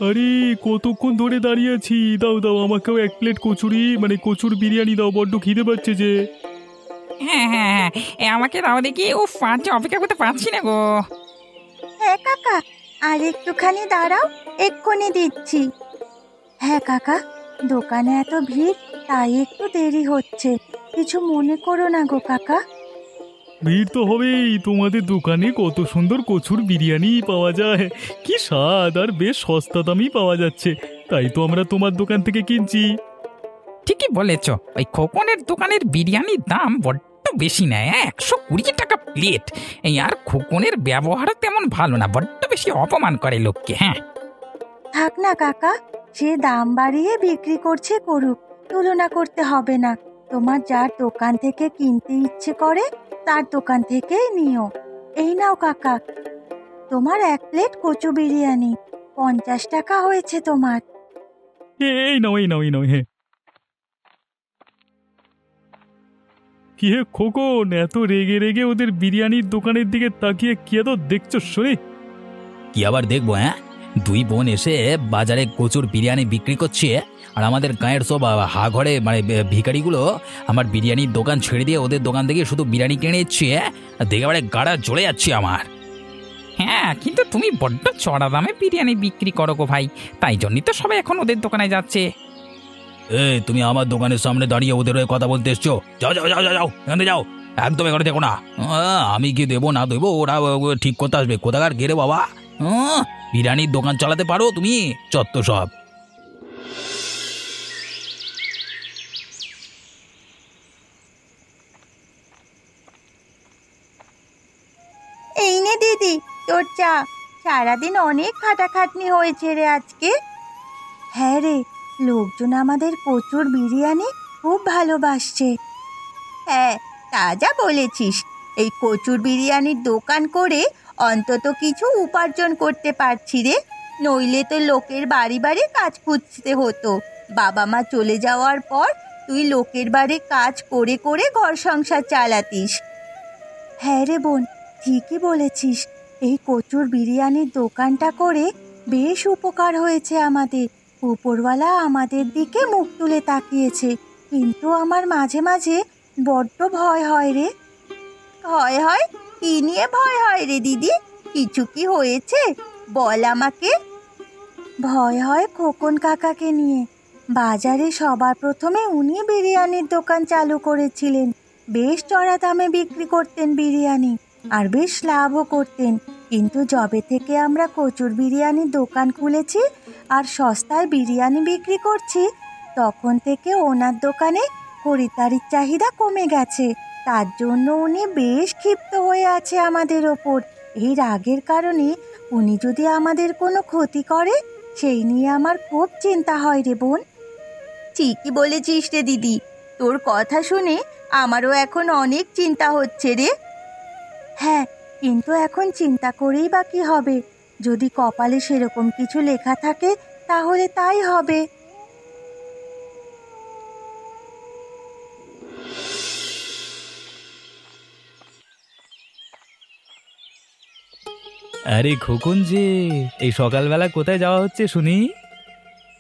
আরে কতক্ষণ ধরে দাঁড়িয়ে আছি, দাও দাও আমাকেও এক প্লেট কচুরি মানে কচুর বিরিয়ানি দাও, বড্ড খিদে পাচ্ছে যে। হ্যাঁ হ্যাঁ হ্যাঁ, আমাকে দাও দেখি। ও ফাঁচে অপেক্ষা করতে পারছি না গো। হ্যাঁ কাকা, আর একটুখানি দাঁড়াও, এক্ষুনি দিচ্ছি। হ্যাঁ কাকা, দোকানে এত ভিড় তাই একটু দেরি হচ্ছে, কিছু মনে করো না গো কাকা। ভিড় তো হবেই, তোমাদের দোকানে কত সুন্দর কচুর বিরিয়ানি পাওয়া যায়, কি স্বাদ, আর বেশ সস্তা দামেই পাওয়া যাচ্ছে, তাই তো আমরা তোমার দোকান থেকে কিনছি। ঠিকই বলেছ, ওই খোকনের দোকানের বিরিয়ানির দাম বড্ড বেশি নেয়, 120 টাকা প্লেট। এই আর খোকনের ব্যবহারও তেমন ভালো না, বড্ড বেশি অপমান করে লোককে। হ্যাঁ থাক না কাকা, সে দাম বাড়িয়ে বিক্রি করছে করুক, তুলনা করতে হবে না। তোমার যার দোকান থেকে কিনতে ইচ্ছে করে তার দোকান থেকেই নিও। এই নাও কাকা, তোমার এক প্লেট কচু বিরিয়ানি, 50 টাকা হয়েছে তোমার। এই নাও এই নাও এই নাও। হ্যাঁ, কি হে খোকন, এত রেগে রেগে ওদের বিরিয়ানির দোকানের দিকে তাকিয়ে কি এত দেখছো শুনি? কি আবার দেখবো? হ্যাঁ, দুই বোন এসে বাজারে কচুর বিরিয়ানি বিক্রি করছে, আর আমাদের গাঁয়ের সব হা ঘরে মানে ভিখারিগুলো আমার বিরিয়ানির দোকান ছেড়ে দিয়ে ওদের দোকান থেকে শুধু বিরিয়ানি কিনে নিচ্ছে। দেখে এবারে গাড়া জ্বলে যাচ্ছে আমার। হ্যাঁ, কিন্তু তুমি বড্ড চড়া দামে বিরিয়ানি বিক্রি করো গো ভাই, তাই জন্যই তো সবাই এখন ওদের দোকানে যাচ্ছে। তুমি আমার দোকানের সামনে দাঁড়িয়ে ওদের হয়ে কথা বলতে এসছো? যাও যাও যাও যাও যাও, এখান থেকে যাও, একদম এখানে দেখো না। আমি কি দেবো না দেবো ওরা ঠিক করতে আসবে। কোথাকার গেরে বাবা, বিরিয়ানির দোকান চালাতে পারো তুমি? চত্ব সব। এই নে দিদি তোর চা, সারাদিন অনেক খাটাখাটনি হয়েছে রে আজকে। হ্যাঁ রে, লোকজন আমাদের কচুর বিরিয়ানি খুব ভালোবাসছে। হ্যাঁ, তা যা বলেছিস, এই কচুর বিরিয়ানির দোকান করে অন্তত কিছু উপার্জন করতে পারছি রে, নইলে তো লোকের বাড়ি বাড়ি কাজ খুঁজতে হতো। বাবা মা চলে যাওয়ার পর তুই লোকের বাড়ি কাজ করে করে ঘর সংসার চালাতিস। হ্যাঁ রে বোন, ঠিকই বলেছিস, এই কচুর বিরিয়ানির দোকানটা করে বেশ উপকার হয়েছে আমাদের। উপরওয়ালা আমাদের দিকে মুখ তুলে তাকিয়েছে, কিন্তু আমার মাঝে মাঝে বড্ড ভয় হয় রে। ভয় হয়? কি নিয়ে ভয় হয় রে দিদি? কিছু কি হয়েছে বল আমাকে। ভয় হয় খোকন কাকাকে নিয়ে। বাজারে সবার প্রথমে উনি বিরিয়ানির দোকান চালু করেছিলেন, বেশ চড়া দামে বিক্রি করতেন বিরিয়ানি, আর বেশ লাভও করতেন। কিন্তু যবে থেকে আমরা কচুর বিরিয়ানির দোকান খুলেছি আর সস্তায় বিরিয়ানি বিক্রি করছি, তখন থেকে ওনার দোকানে খরিদ্দারির চাহিদা কমে গেছে। তার জন্য উনি বেশ ক্ষিপ্ত হয়ে আছে আমাদের ওপর। এই রাগের কারণে উনি যদি আমাদের কোনো ক্ষতি করে, সেই নিয়ে আমার খুব চিন্তা হয় রে বোন। ঠিকই বলেছিস রে দিদি, তোর কথা শুনে আমারও এখন অনেক চিন্তা হচ্ছে রে। হ্যাঁ, কিন্তু এখন চিন্তা করেই বা কি হবে? যদি কপালে সেরকম কিছু লেখা থাকে তাহলে তাই হবে। আরে খোকন যে, এই সকালবেলা কোথায় যাওয়া হচ্ছে শুনি?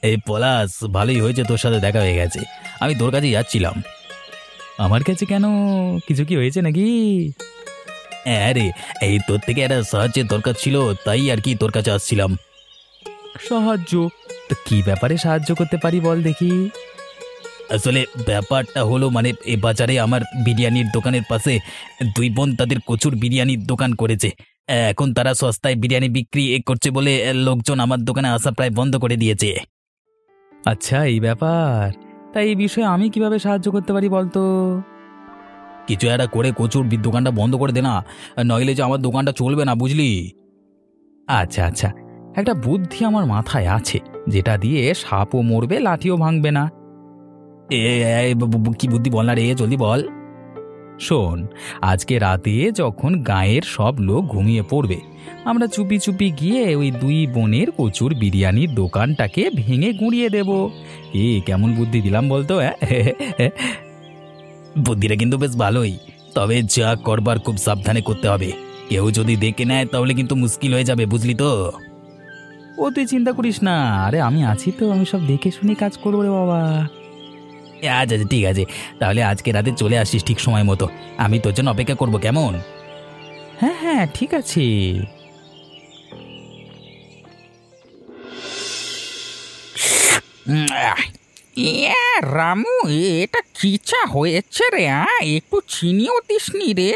এই পলাশ, ভালোই হয়েছে তোর সাথে দেখা হয়ে গেছে, আমি তোর কাছে যাচ্ছিলাম। আমার কাছে কেন, কিছু কি হয়েছে নাকি? হ্যাঁ রে, এই তোর থেকে একটা সাহায্যের দরকার ছিল, তাই আর কি তোর কাছে আসছিলাম। সাহায্য? তো কি ব্যাপারে সাহায্য করতে পারি বল দেখি। আসলে ব্যাপারটা হলো মানে এই বাজারে আমার বিরিয়ানির দোকানের পাশে দুই বোন তাদের কচুর বিরিয়ানির দোকান করেছে। এখন তারা সস্তায় বিরিয়ানি বিক্রি করছে বলে লোকজন আমার দোকানে আসা প্রায় বন্ধ করে দিয়েছে। আচ্ছা, এই ব্যাপার। তাই এই বিষয়ে আমি কিভাবে সাহায্য করতে পারি বলতো? কিছু একটা করে কচুর দোকানটা বন্ধ করে দে না, নইলে যে আমার দোকানটা চলবে না, বুঝলি? আচ্ছা আচ্ছা, একটা বুদ্ধি আমার মাথায় আছে, যেটা দিয়ে সাপও মরবে লাঠিও ভাঙবে না। কি বুদ্ধি বল না রে, জলদি বল। শোন, আজকে রাতে যখন গাঁয়ের সব লোক ঘুমিয়ে পড়বে, আমরা চুপি চুপি গিয়ে ওই দুই বোনের কচুর বিরিয়ানির দোকানটাকে ভেঙে গুঁড়িয়ে দেব। কেমন বুদ্ধি দিলাম বলতো? বুদ্ধিটা কিন্তু বেশ ভালোই, তবে যা করবার খুব সাবধানে করতে হবে। কেউ যদি দেখে নেয় তাহলে কিন্তু মুশকিল হয়ে যাবে, বুঝলি তো? ও তুই চিন্তা করিস না, আরে আমি আছি তো, আমি সব দেখে শুনে কাজ করবো রে বাবা। আচ্ছা আচ্ছা ঠিক আছে, তাহলে আজকে রাতে চলে আসিস ঠিক সময় মতো, আমি তোর জন্য অপেক্ষা করবো, কেমন? হ্যাঁ হ্যাঁ ঠিক আছে। রামু, এটা কি চা হয়েছে রে? একটু চিনিও দিসনি রে?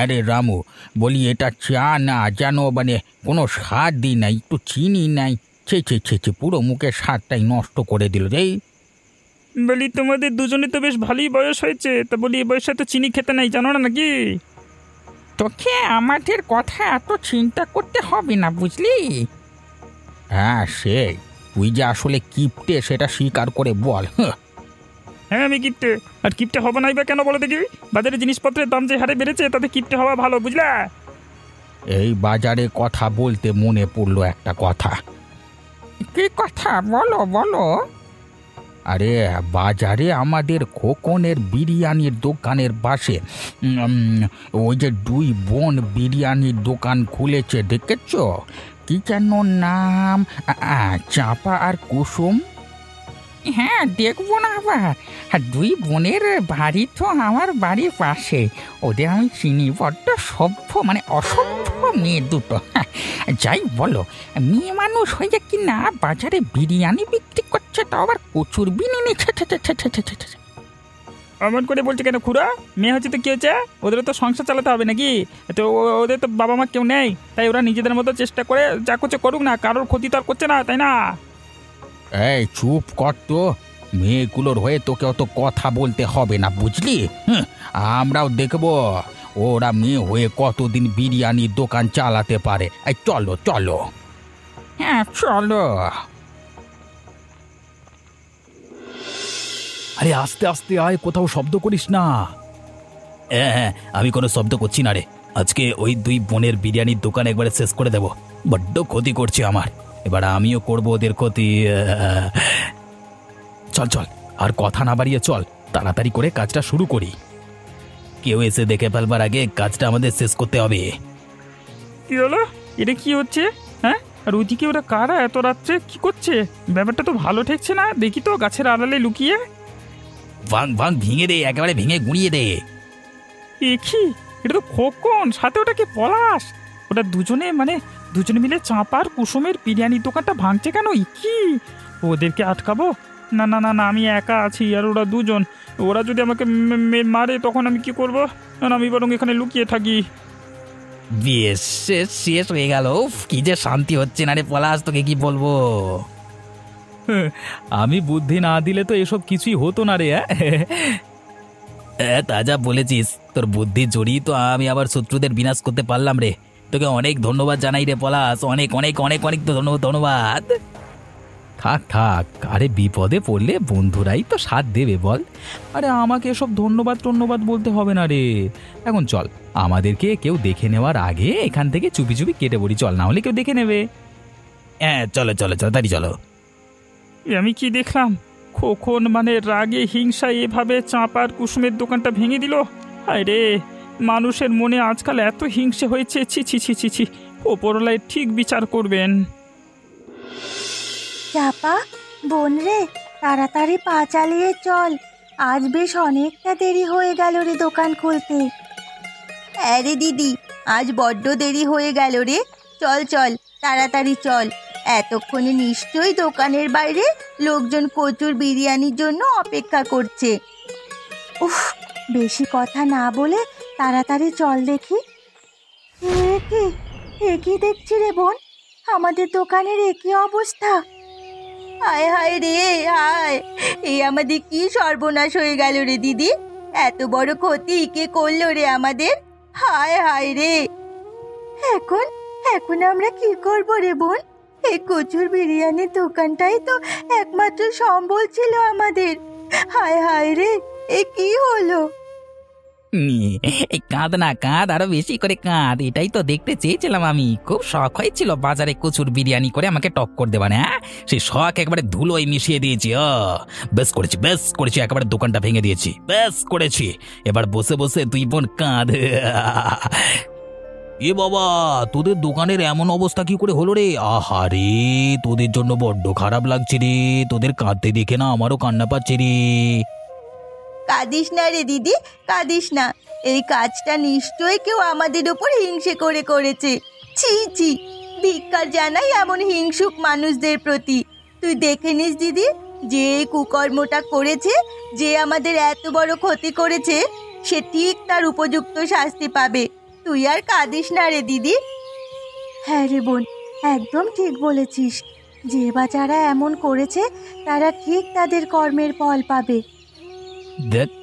আরে রামু, বলি এটা চা না, যেন মানে কোনো স্বাদই নাই, একটু চিনি নাই, ছে পুরো মুখের স্বাদটাই নষ্ট করে দিল রে। বলি তোমাদের দুজনে তো বেশ ভালোই বয়স হয়েছে, তা বলি এই বয়সে তো চিনি খেতে নাই, জানো না নাকি? তোকে আমাদের কথা এত চিন্তা করতে হবে না, বুঝলি? হ্যাঁ সেই, তুই যে আসলে কিপটে সেটা স্বীকার করে বল। হ্যাঁ আমি কিপটে, আর কিপটে হবো নাই বা কেন বলো দেখি? বাজারে জিনিসপত্রের দাম যে হারে বেড়েছে তাতে কিপটে হওয়া ভালো, বুঝলা? এই বাজারে কথা বলতে মনে পড়লো একটা কথা। কি কথা? বলো বলো। আরে বাজারে আমাদের খোকনের বিরিয়ানির দোকানের পাশে ওই যে দুই বোন বিরিয়ানির দোকান খুলেছে, দেখেছ? কি যেন নাম, চাপা আর কুসুম। হ্যাঁ, দেখবো না আবার? আর দুই বোনের বাড়ি তো আমার বাড়ির পাশে, ওদের আমি চিনি। বড্ড সভ্য, মানে অসভ্য মেয়ে দুটো। যাই বলো, মেয়ে মানুষ হয়ে কি না বাজারে বিরিয়ানি বিক্রি করছে, তো আবার প্রচুর বিরিয়ানি। অমন করে বলছে কেন খুড়া? মেয়ে হচ্ছে তো কি হচ্ছে, ওদের তো সংসার চালাতে হবে নাকি? তো ওদের তো বাবা মা কেউ নেই, তাই ওরা নিজেদের মতো চেষ্টা করে যা করছে করুক না, কারোর ক্ষতি তো আর করছে না, তাই না? এই চুপ কর তো, মেয়েগুলোর হয়ে তোকে অত কথা বলতে হবে না, বুঝলি? আমরাও দেখবো ওরা মেয়ে হয়ে কতদিন বিরিয়ানির দোকান চালাতে পারে। এই চলো চলো। হ্যাঁ চলো। আরে আস্তে আস্তে আয়, কোথাও শব্দ করিস না। হ্যাঁ, আমি কোনো শব্দ করছি না রে। আজকে ওই দুই বোনের বিরিয়ানির দোকান একবারে শেষ করে দেব, বড্ড ক্ষতি করছে আমার, এবার আমিও করবো ওদের ক্ষতি। চল চল, আর কথা না বাড়িয়ে চল, তাড়াতাড়ি করে কাজটা শুরু করি। কেউ এসে দেখে ফেলবার আগে কাজটা আমাদের শেষ করতে হবে। কি হলো? এটা কি হচ্ছে? হ্যাঁ, আর ওইদিকে ওরা কারা এত রাত্রে কি করছে? ব্যাপারটা তো ভালো ঠেকছে না, দেখি তো গাছের আড়ালে লুকিয়ে। ভাঙ ভাঙ, ভেঙে দে, একেবারে ভেঙে গুঁড়িয়ে দে। এ কি? এটা তো খোকন, সাথে ওটা কি পলাশ? ওটা দুজনে মিলে চাঁপার কুসুমের বিরিয়ানির দোকানটা ভাঙছে কেন? কি ওদেরকে আটকাবো? না না না না, আমি একা আছি আর ওরা দুজন, ওরা যদি আমাকে মারে তখন আমি কি করবো? না আমি বরং এখানে লুকিয়ে থাকি। বেশ, শেষ হয়ে গেল। কি যে শান্তি হচ্ছে না রে পলাশ, তোকে কি বলবো। আমি বুদ্ধি না দিলে তো এসব কিছুই হতো না রে। তা যা বলেছিস, তোর বুদ্ধি জড়িয়ে তো আমি আবার শত্রুদের বিনাশ করতে পারলাম রে। তোকে অনেক ধন্যবাদ জানাই রে পলাশ, অনেক অনেক অনেক অনেক তো ধন্যবাদ। থাক থাক, আরে বিপদে পড়লে বন্ধুরাই তো সাথ দেবে বল। আরে আমাকে এসব ধন্যবাদ বলতে হবে না রে। এখন চল, আমাদেরকে কেউ দেখে নেওয়ার আগে এখান থেকে চুপি চুপি কেটে পড়ি, চল, না হলে কেউ দেখে নেবে। হ্যাঁ চলো চলো চলো, তাড়ি চলো। আমি কি দেখলাম? খোকন রাগে হিংসায় এভাবে চাঁপার কুসুমের দোকানটা ভেঙে দিল। হায় রে, মানুষের মনে আজকাল এত হিংসে হয়েছে, ছি ছি ছি ছি ছি। ওপরওয়ালায় ঠিক বিচার করবেন। চাপা, বোন রে, তাড়াতাড়ি পা চালিয়ে চল, আজ বেশ অনেকটা দেরি হয়ে গেল রে দোকান খুলতে। আরে দিদি, আজ বড্ড দেরি হয়ে গেল রে, চল চল তাড়াতাড়ি চল, এতক্ষণে নিশ্চয়ই দোকানের বাইরে লোকজন কচুর বিরিয়ানির জন্য অপেক্ষা করছে। উফ, বেশি কথা না বলে তাড়াতাড়ি চল দেখি। এ কি দেখছি রে বোন, আমাদের দোকানের একই অবস্থা। হায় হায় রে হায়, এই আমাদের কি সর্বনাশ হয়ে গেল রে দিদি, এত বড় ক্ষতি কে করলো রে আমাদের? হায় হায় রে, এখন এখন আমরা কি করবো রে বোন? এই কচুর বিরিয়ানির দোকানটাই তো একমাত্র সম্বল ছিল আমাদের। হায় হায় রে, এ কি হলো? এই কাঁদ না কাঁদ, আরো বেশি করে কাঁদ, এটাই তো দেখতে চেয়েছিলাম আমি। খুব শখ হয়েছিল বাজারে কচুর বিরিয়ানি করে আমাকে টক্কর দেবা না, সেই শখ একবারে ধুলোয় মিশিয়ে দিয়েছি। বেশ করেছি, একেবারে দোকানটা ভেঙে দিয়েছি, বেশ করেছি। এবার বসে বসে দুই বোন কাঁদ। এ বাবা, তোদের দোকানের এমন অবস্থা কি করে হলো রে? আহারে, তোদের জন্য বড্ড খারাপ লাগছে রে। তোদের কাঁদতে দেখে না আমারও কান্না পাচ্ছে রে। কাঁদিস না রে দিদি, কাঁদিস না। এই কাজটা নিশ্চয়ই কেউ আমাদের উপর হিংসে করে করেছে। ছি ছি, ধিক্কার জানাই এমন হিংসুক মানুষদের প্রতি। তুই দেখে নিস দিদি, যে এই কুকর্মটা করেছে, যে আমাদের এত বড় ক্ষতি করেছে, সে ঠিক তার উপযুক্ত শাস্তি পাবে। তুই আর কাঁদিস না রে দিদি। হ্যাঁ রে বোন, একদম ঠিক বলেছিস। যে বা যারা এমন করেছে তারা ঠিক তাদের কর্মের ফল পাবে। দেখ,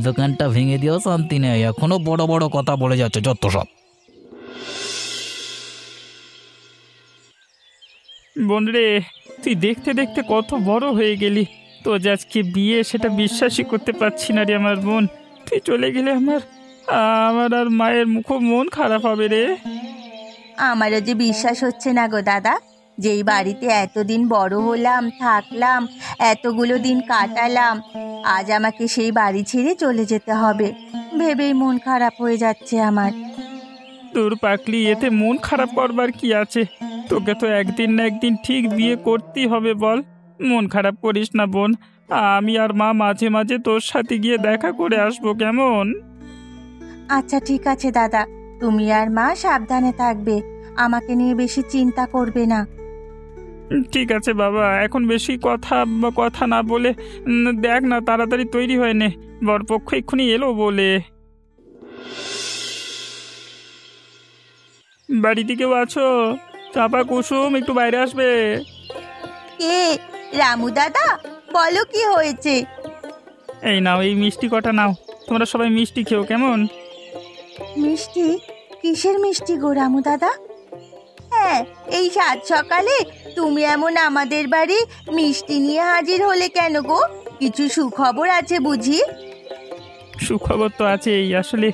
দোকানটা ভেঙে দিয়েও শান্তি নেই, এখনো বড় বড় কথা বলে যাচ্ছে যত সব। বোন রে, তুই দেখতে দেখতে কত বড় হয়ে গেলি। তো যে আজকে বিয়ে, সেটা বিশ্বাসই করতে পারছি না রে আমার বোন। তুই চলে গেলে আমার আমার আর মায়ের খুব মন খারাপ হবে রে। আমারও যে বিশ্বাস হচ্ছে না গো দাদা। যেই বাড়িতে এতদিন বড় হলাম, থাকলাম, এতগুলো দিন কাটালাম, আজ আমাকে সেই বাড়ি ছেড়ে চলে যেতে হবে ভেবেই মন খারাপ হয়ে যাচ্ছে আমার। তোর পাকলি, এতে মন খারাপ করবার কি আছে? তোকে তো একদিন না একদিন ঠিক বিয়ে করতেই হবে, বল। মন খারাপ করিস না বোন। আমি আর মা মাঝে মাঝে তোর সাথে গিয়ে দেখা করে আসবো, কেমন? আচ্ছা ঠিক আছে দাদা, তুমি আর মা সাবধানে থাকবে, আমাকে নিয়ে বেশি চিন্তা করবে না। ঠিক আছে বাবা, এখন বেশি কথা না বলে দেখ না, তাড়াতাড়ি তৈরি হয়ে নে, বরপক্ষ এক্ষুনি এলো বলে। বাড়িতে কেউ আছো? চাপা, কুসুম, একটু বাইরে আসবে। কে? রামু দাদা, বলো কি হয়েছে? এই নাও, এই মিষ্টি কটা নাও, তোমরা সবাই মিষ্টি খেও, কেমন? মিষ্টি? কিসের মিষ্টি গো রামু দাদা? হ্যাঁ, এই সাত সকালে তুমি এমন আমাদের বাড়ি মিষ্টি নিয়ে হাজির হলে কেন গো? কিছু সুখবর আছে বুঝি? সুখবর তো আছেই। আসলে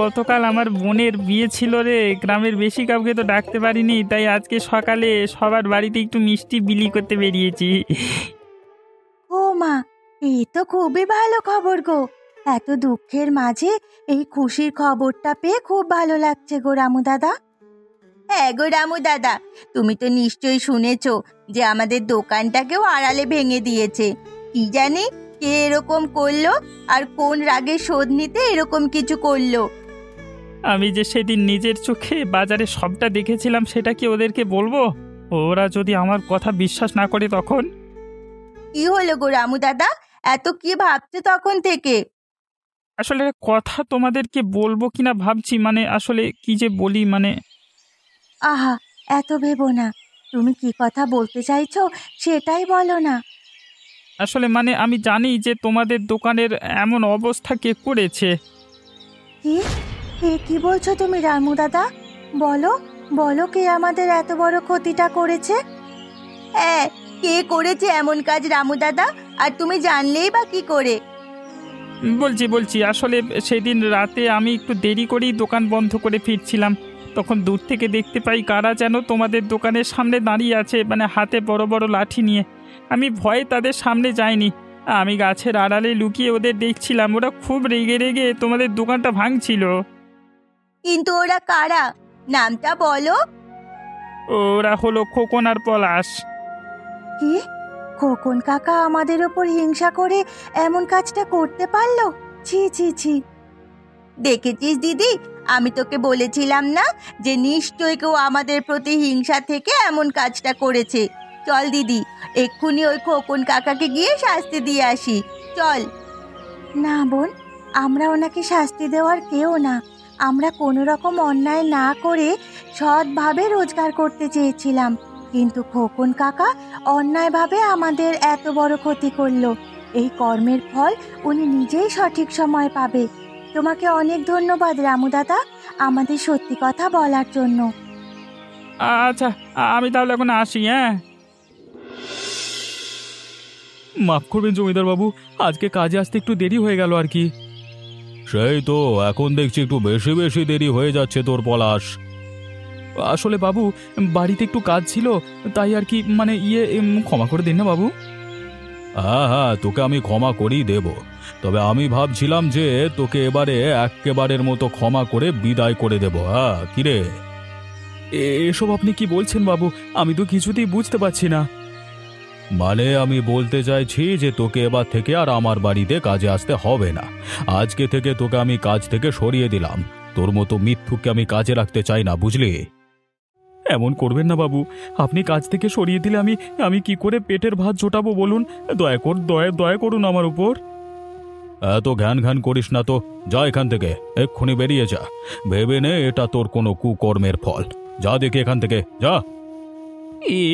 গতকাল আমার বোনের বিয়ে ছিল রে, গ্রামের বেশি কাউকে তো ডাকতে পারিনি, তাই আজকে সকালে সবার বাড়িতে একটু মিষ্টি বিলি করতে বেরিয়েছি। ও মা, এই তো খুবই ভালো খবর গো। এত দুঃখের মাঝে এই খুশির খবরটা পেয়ে খুব ভালো লাগছে গো রামু দাদা। হ্যাঁ গো রামু দাদা, তুমি তো নিশ্চয়ই শুনেছো যে আমাদের দোকানটাকেও আড়ালে ভেঙে দিয়েছে। কি জানি কে এরকম করলো, আর কোন রাগে শোধ নিতে এরকম কিছু করলো। আমি যে সেদিন নিজের চোখে বাজারে সবটা দেখেছিলাম, সেটা কি ওদেরকে বলবো? ওরা যদি আমার কথা বিশ্বাস না করে তখন? কি হলো গো রামু দাদা, এত কি ভাবছো তখন থেকে? আসলে কথা তোমাদেরকে বলবো কিনা ভাবছি, আসলে কি যে বলি। আহা, এত ভেবো না। তুমি কি কথা বলতে চাইছো সেটাই বলো না। আসলে আমি জানি যে তোমাদের দোকানের এমন অবস্থা কে করেছে। কি কি বলছো তুমি রামু দাদা? বলো বলো, কে আমাদের এত বড় ক্ষতিটা করেছে? হ্যাঁ, কে করেছে এমন কাজ রামু দাদা, আর তুমি জানলেই বা কি করে? বলছি আসলে সেদিন রাতে আমি একটু দেরি করেই দোকান বন্ধ করে ফিরছিলাম। তখন দূর থেকে দেখতে পাই কারা যেন তোমাদের দোকানের সামনে দাঁড়িয়ে আছে, হাতে বড় বড় লাঠি নিয়ে। আমি ভয়ে তাদের সামনে যাইনি, আমি গাছের আড়ালে লুকিয়ে ওদের দেখছিলাম। ওরা খুব রেগে রেগে তোমাদের দোকানটা ভাঙছিল। কিন্তু ওরা কারা? নামটা বলো। ওরা হলো খোকন আর পলাশ। কি? খোকন কাকা আমাদের ওপর হিংসা করে এমন কাজটা করতে পারলো? ছি ছি ছি। দেখেছিস দিদি, আমি তোকে বলেছিলাম না যে নিশ্চয়ই কেউ আমাদের প্রতি হিংসা থেকে এমন কাজটা করেছে। চল দিদি, এক্ষুনি ওই খোকন কাকাকে গিয়ে শাস্তি দিয়ে আসি, চল। না বোন, আমরা ওনাকে শাস্তি দেওয়ার কেউ না। আমরা কোনো রকম অন্যায় না করে সৎভাবে রোজগার করতে চেয়েছিলাম, কিন্তু খোকন কাকা অন্যায়ভাবে আমাদের এত বড় ক্ষতি করলো। এই কর্মের ফল উনি নিজেই সঠিক সময় পাবে। তোমাকে অনেক ধন্যবাদ রামু দাদা, আমাদের সত্যি কথা বলার জন্য। আচ্ছা, আমি তাহলে এখন আসি। হ্যাঁ, মাফ করবেন জমিদার বাবু, আজকে কাজে আসতে একটু দেরি হয়ে গেল আর কি। সেই তো, এখন দেখছি একটু বেশি বেশি দেরি হয়ে যাচ্ছে তোর পলাশ। আসলে বাবু, বাড়িতে একটু কাজ ছিল, তাই আর কি। ক্ষমা করে দিন না বাবু। হ্যাঁ, তোকে আমি ক্ষমা করেই দেব। তবে আমি ভাবছিলাম যে তোকে এবারে একেবারের মতো ক্ষমা করে বিদায় করে দেব। হ্যাঁ, কিরে? এসব আপনি কি বলছেন বাবু? আমি তো কিছুতেই বুঝতে পারছি না। মানে আমি বলতে চাইছি যে তোকে এবার থেকে আর আমার বাড়িতে কাজে আসতে হবে না। আজকে থেকে তোকে আমি কাজ থেকে সরিয়ে দিলাম। তোর মতো মিথ্যুককে আমি কাজে রাখতে চাই না, বুঝলি? এমন করবেন না বাবু, আপনি কাজ থেকে সরিয়ে দিলে আমি আমি কি করে পেটের ভাত জোটাবো বলুন? দয়া করুন আমার উপর। এত ঘ্যান ঘ্যান করিস না তো, যা এখান থেকে, এক্ষুনি বেরিয়ে যা। ভেবে নে এটা তোর কোনো কুকর্মের ফল। যা দেখি এখান থেকে, যা।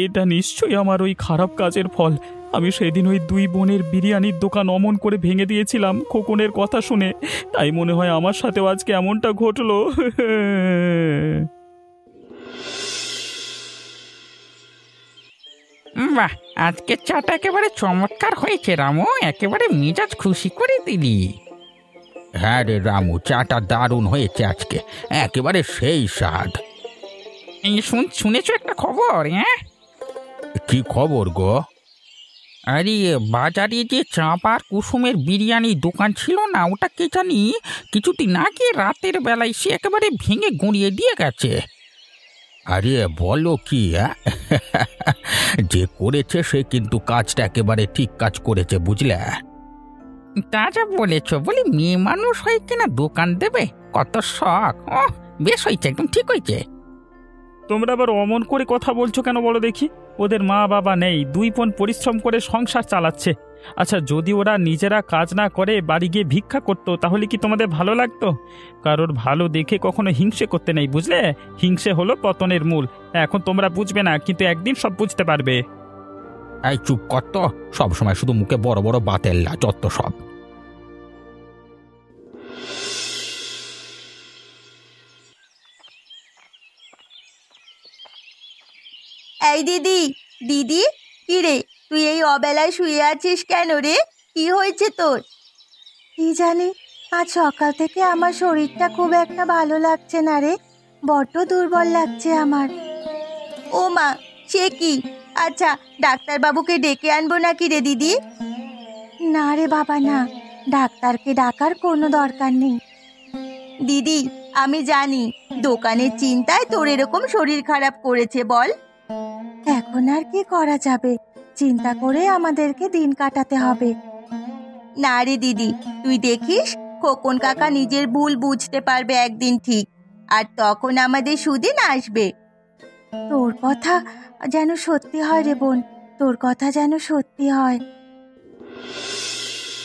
এটা নিশ্চয়ই আমার ওই খারাপ কাজের ফল। আমি সেদিন ওই দুই বোনের বিরিয়ানির দোকান অমন করে ভেঙে দিয়েছিলাম খোকনের কথা শুনে, তাই মনে হয় আমার সাথেও আজকে এমনটা ঘটলো। বাহ, আজকে চাটা একেবারে চমৎকার হয়েছে রামু, একেবারে মেজাজ খুশি করে দিলি। হ্যাঁ রে রামু, চাটা দারুণ হয়েছে আজকে, একেবারে সেই স্বাদ। শুনেছো একটা খবর? হ্যাঁ, কি খবর গো? আরে বাজারে যে চাঁপার কুসুমের বিরিয়ানির দোকান ছিল না, ওটা কে জানি কিছুদিন আগে রাতের বেলায় সে একেবারে ভেঙে গুঁড়িয়ে দিয়ে গেছে। আরে বলো কি? যে করেছে সে কিন্তু কাজটা একেবারে ঠিক কাজ করেছে, বুঝলে? তা যা বলেছ, বলি মেয়ে মানুষ হয়ে কিনা দোকান দেবে, কত শখ। ও বেশ হয়েছে, একদম ঠিক হয়েছে। তোমরা আবার অমন করে কথা বলছো কেন বলো দেখি? ওদের মা বাবা নেই, দুই বোন পরিশ্রম করে সংসার চালাচ্ছে। আচ্ছা, যদি ওরা নিজেরা কাজ না করে বাড়ি গিয়ে ভিক্ষা করতো তাহলে কি তোমাদের ভালো লাগতো? কারোর ভালো দেখে কখনো হিংসে করতে নেই, বুঝলে? হিংসে হলো পতনের মূল। এখন তোমরা বুঝবে না, কিন্তু একদিন সব বুঝতে পারবে। এই চুপ কর তো, সবসময় শুধু মুখে বড় বড় বাতেল্লা যত সব। এই দিদি, দিদি, কি রে, তুই এই অবেলায় শুয়ে আছিস কেন রে? কি হয়েছে তোর? কি জানি, আজ সকাল থেকে আমার শরীরটা খুব একটা ভালো লাগছে না রে, বড্ড দুর্বল লাগছে আমার। ও মা, সে কি? আচ্ছা, ডাক্তারবাবুকে ডেকে আনবো নাকি রে দিদি? না রে বাবা, না, ডাক্তারকে ডাকার কোনো দরকার নেই। দিদি, আমি জানি দোকানের চিন্তায় তোর এরকম শরীর খারাপ করেছে, বল। এখন আর কি করা যাবে, চিন্তা করে আমাদেরকে দিন কাটাতে হবে। না রে দিদি, তুই দেখিস খোকন কাকা নিজের ভুল বুঝতে পারবে একদিন ঠিক, আর তখন আমাদের সুদিন আসবে। তোর কথা যেন সত্যি হয় রে বোন, তোর কথা যেন সত্যি হয়।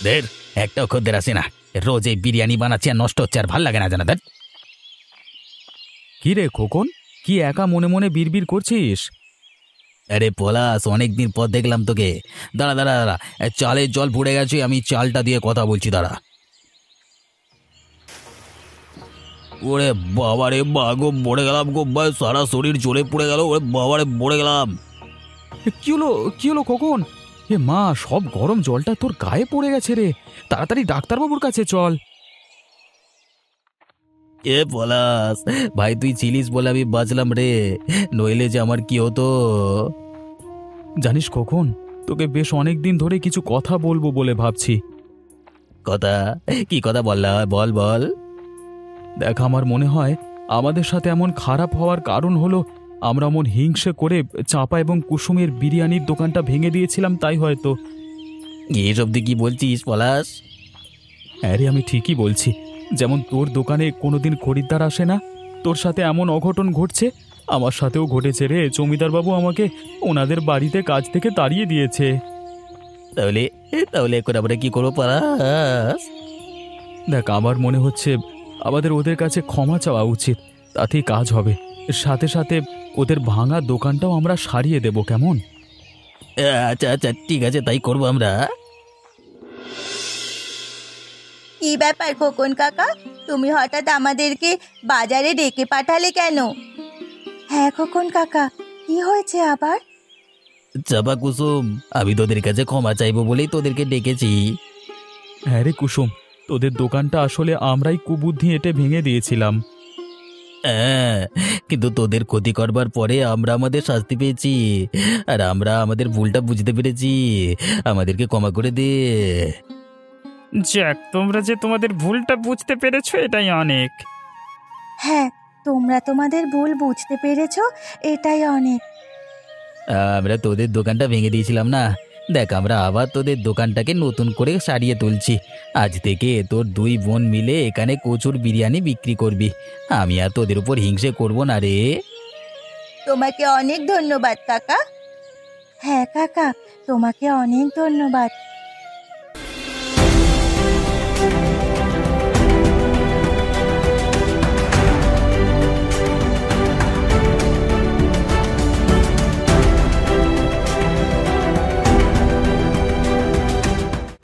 দের একটা খদ্দের আসে না, রোজ এই বিরিয়ানি বানাচ্ছে আর নষ্ট হচ্ছে, আর ভাল লাগে না জানা। কি রে খোকন, কি একা মনে মনে বিড়বিড় করছিস? আরে পলাশ, অনেকদিন পর দেখলাম তোকে। দাঁড়া দাঁড়া দাঁড়া, চালের জল পড়ে গেছে, আমি চালটা দিয়ে কথা বলছি, দাঁড়া। ওরে বাবারে, বাগো পড়ে গেলাম গো ভাই, সারা শরীর জ্বলে পড়ে গেল। ওরে বাবারে, পড়ে গেলাম। কি হলো খোকন? এ মা, সব গরম জলটা তোর গায়ে পড়ে গেছে রে, তাড়াতাড়ি ডাক্তারবাবুর কাছে চল। এ পলাশ ভাই, তুই ছিলিস বলে আমি বাঁচলাম রে, নইলে যে আমার কি হতো। জানিস খোকন, তোকে বেশ অনেক দিন ধরে কিছু কথা বলবো বলে ভাবছি। কথা? কি কথা বললা? বল বল। দেখ, আমার মনে হয় আমাদের সাথে এমন খারাপ হওয়ার কারণ হলো আমরা এমন হিংসে করে চাঁপা এবং কুসুমের বিরিয়ানির দোকানটা ভেঙে দিয়েছিলাম, তাই হয়তো। এসব দিয়ে কি বলছিস পলাশ? আরে আমি ঠিকই বলছি। যেমন তোর দোকানে কোনোদিন খরিদ্দার আসে না, তোর সাথে এমন অঘটন ঘটছে, আমার সাথেও ঘটেছে রে। জমিদারবাবু আমাকে ওনাদের বাড়িতে কাজ থেকে তাড়িয়ে দিয়েছে। তাহলে তাহলে এখন আমরা কি করবো পলাশ? দেখ, আমার মনে হচ্ছে আমাদের ওদের কাছে ক্ষমা চাওয়া উচিত, তাতেই কাজ হবে। সাথে সাথে ওদের ভাঙা দোকানটাও আমরা সারিয়ে দেব, কেমন? আচ্ছা আচ্ছা, ঠিক আছে, তাই করবো আমরা। কি ব্যাপার খোকন কাকা, তুমি হঠাৎ আমাদেরকে বাজারে ডেকে পাঠালে কেন? হ্যাঁ খোকন কাকা, কি হয়েছে আবার? চাপা কুসুম, আমি তোদের কাছে ক্ষমা চাইবো বলেই তোদেরকে ডেকেছি। হ্যাঁ রে কুসুম, তোদের দোকানটা আসলে আমরাই কুবুদ্ধি এঁটে ভেঙে দিয়েছিলাম। হ্যাঁ, কিন্তু তোদের ক্ষতি করবার পরে আমরা আমাদের শাস্তি পেয়েছি, আর আমরা আমাদের ভুলটা বুঝতে পেরেছি। আমাদেরকে ক্ষমা করে দে। যাক, তোমরা যে তোমাদের ভুলটা বুঝতে পেরেছো এটাই অনেক। হ্যাঁ, তোমরা তোমাদের ভুল বুঝতে পেরেছো, এটাই অনেক। আমরা তোদের দোকানটা ভেঙে দিয়েছিলাম না, দেখ আমরা আবার তোদের দোকানটাকে নতুন করে সারিয়ে তুলছি। আজ থেকে তোর দুই বোন মিলে এখানে কচুর বিরিয়ানি বিক্রি করবি। আমি আর তোদের উপর হিংসে করব না রে। তোমাকে অনেক ধন্যবাদ কাকা। হ্যাঁ কাকা, তোমাকে অনেক ধন্যবাদ।